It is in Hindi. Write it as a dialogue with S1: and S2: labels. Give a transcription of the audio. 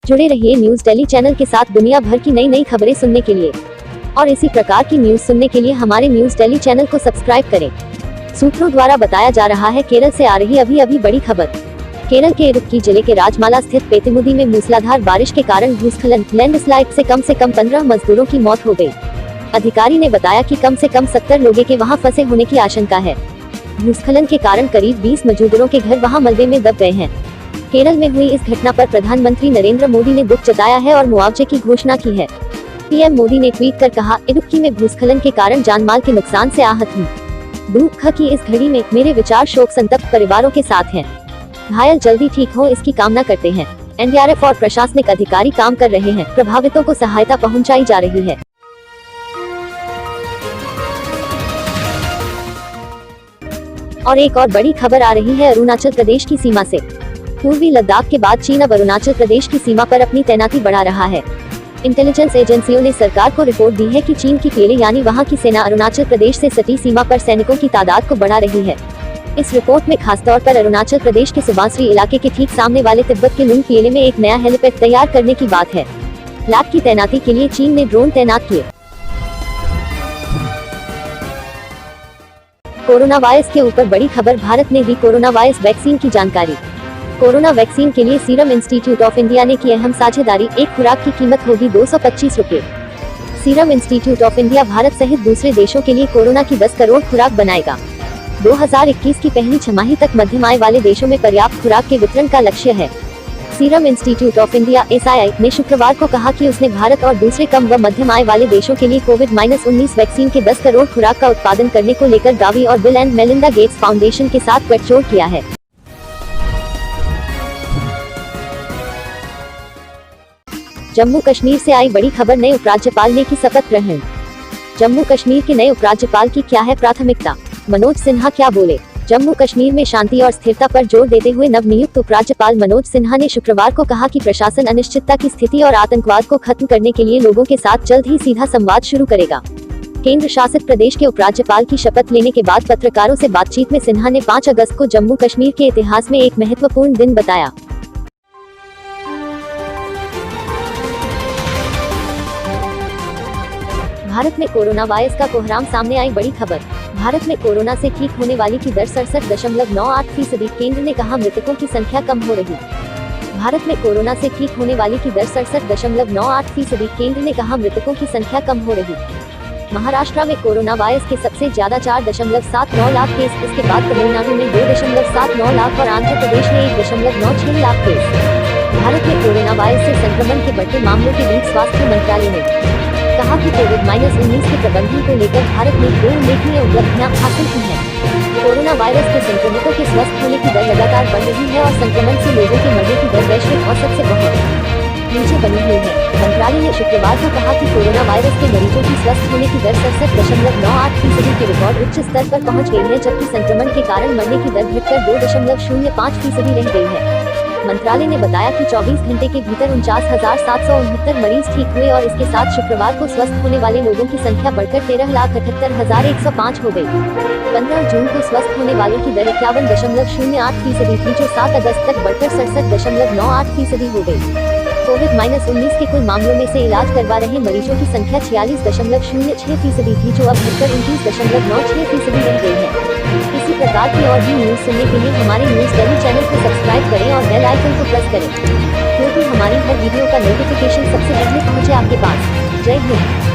S1: जुड़े रहिए न्यूज दिल्ली चैनल के साथ दुनिया भर की नई खबरें सुनने के लिए और इसी प्रकार की न्यूज सुनने के लिए हमारे न्यूज दिल्ली चैनल को सब्सक्राइब करें। सूत्रों द्वारा बताया जा रहा है केरल से आ रही अभी बड़ी खबर। केरल के इडुक्की जिले के राजमाला स्थित पेतिमुदी में मूसलाधार बारिश के कारण भूस्खलन लैंडस्लाइड से कम 15 मजदूरों की मौत हो गई। अधिकारी ने बताया कि कम से कम 70 लोगों के वहां फंसे होने की आशंका है। भूस्खलन के कारण करीब 20 मजदूरों के घर वहां मलबे में दब गए हैं। केरल में हुई इस घटना पर प्रधानमंत्री नरेंद्र मोदी ने दुख जताया है और मुआवजे की घोषणा की है। पीएम मोदी ने ट्वीट कर कहा, इडुक्की में भूस्खलन के कारण जानमाल के नुकसान से आहत हूँ। दुख की इस घड़ी में मेरे विचार शोक संतप्त परिवारों के साथ हैं। घायल जल्दी ठीक हो इसकी कामना करते हैं। एनडीआरएफ और प्रशासनिक अधिकारी काम कर रहे हैं। प्रभावितों को सहायता पहुंचाई जा रही है। और एक और बड़ी खबर आ रही है अरुणाचल प्रदेश की सीमा से। पूर्वी लद्दाख के बाद चीन अब अरुणाचल प्रदेश की सीमा पर अपनी तैनाती बढ़ा रहा है। इंटेलिजेंस एजेंसियों ने सरकार को रिपोर्ट दी है कि चीन की पीएलए यानी वहां की सेना अरुणाचल प्रदेश से सटी सीमा पर सैनिकों की तादाद को बढ़ा रही है। इस रिपोर्ट में खासतौर पर अरुणाचल प्रदेश के सुबाश्री इलाके के ठीक सामने वाले तिब्बत के लुंग पीएलए में एक नया हेलीपैड तैयार करने की बात है। लैब की तैनाती के लिए चीन ने ड्रोन तैनात किए। कोरोना वायरस के ऊपर बड़ी खबर, भारत ने दी कोरोना वायरस वैक्सीन की जानकारी। कोरोना वैक्सीन के लिए सीरम इंस्टीट्यूट ऑफ इंडिया ने की अहम साझेदारी। एक खुराक की कीमत होगी 225 रुपए। Serum institute of India Bharat सहित दूसरे देशों के लिए कोरोना की 10 करोड़ खुराक बनाएगा। 2021 की पहली छमाही तक मध्यम आय वाले देशों में पर्याप्त खुराक के वितरण का लक्ष्य है। Serum institute of India (SII) ने शुक्रवार को कहा कि उसने भारत और दूसरे कम व मध्यम आय वाले देशों के लिए कोविड-19 वैक्सीन के 10 करोड़ खुराक का उत्पादन करने को लेकर गावी और bill and Melinda Gates foundation के साथ गठजोड़ किया है। जम्मू कश्मीर से आई बड़ी खबर, नए उपराज्यपाल ने की शपथ ग्रहण। जम्मू कश्मीर के नए उपराज्यपाल की क्या है प्राथमिकता, मनोज सिन्हा क्या बोले। जम्मू कश्मीर में शांति और स्थिरता पर जोर देते हुए नवनियुक्त उपराज्यपाल मनोज सिन्हा ने शुक्रवार को कहा कि प्रशासन अनिश्चितता की स्थिति और आतंकवाद को खत्म करने के लिए लोगों के साथ जल्द ही सीधा संवाद शुरू करेगा। केंद्र शासित प्रदेश के उपराज्यपाल की शपथ लेने के बाद पत्रकारों से बातचीत में सिन्हा ने 5 अगस्त को जम्मू कश्मीर के इतिहास में एक महत्वपूर्ण दिन बताया। भारत में कोरोना वायरस का कोहराम, सामने आई बड़ी खबर। भारत में कोरोना से ठीक होने वाली की दर 67.98%। केंद्र ने कहा मृतकों की संख्या कम हो रही। भारत में कोरोना से ठीक होने वाली की दर 67.98%। केंद्र ने कहा मृतकों की संख्या कम हो रही। महाराष्ट्र में कोरोना वायरस के सबसे ज्यादा 4.79 लाख केस, इसके बाद तमिलनाडु में 2.79 लाख और आंध्र प्रदेश में 1.96 लाख केस। भारत में कोरोना वायरस से संक्रमण के बढ़ते मामलों के बीच स्वास्थ्य मंत्रालय ने कहा कि कोविड-19 के प्रबंधन को लेकर भारत ने 2 उल्लेखनीय उपलब्धियां हासिल की हैं। कोरोना वायरस के संक्रमितों के स्वस्थ होने की दर लगातार बढ़ रही है और संक्रमण से लोगों के मरने की दर वैश्विक औसत से बहुत नीचे बनी हुई है। मंत्रालय ने शुक्रवार को कहा कि कोरोना वायरस के मरीजों की स्वस्थ होने की दर 67.98% के रिकॉर्ड उच्च स्तर पर पहुंच गई है, जबकि संक्रमण के कारण मरने की दर घटकर 2.05% रह गई है। मंत्रालय ने बताया कि 24 घंटे के भीतर 49,769 मरीज ठीक हुए और इसके साथ शुक्रवार को स्वस्थ होने वाले लोगों की संख्या बढ़कर 13,78,105 हो गई। 15 जून को स्वस्थ होने वालों की दर 51.08% थी, जो 7 अगस्त तक बढ़कर 67.98% हो गई। कोविड-19 के कुल मामलों में से इलाज करवा रहे मरीजों की संख्या 46.06% थी, जो अब घटकर 29.96% रह गई है। इसी प्रकार की और भी न्यूज सुनने के लिए हमारे न्यूज दिल्ली चैनल को सब्सक्राइब करें और बेल आइकन को प्रेस करें, क्योंकि हमारी हर वीडियो का नोटिफिकेशन सबसे पहले पहुंचे आपके पास। जय हिंद।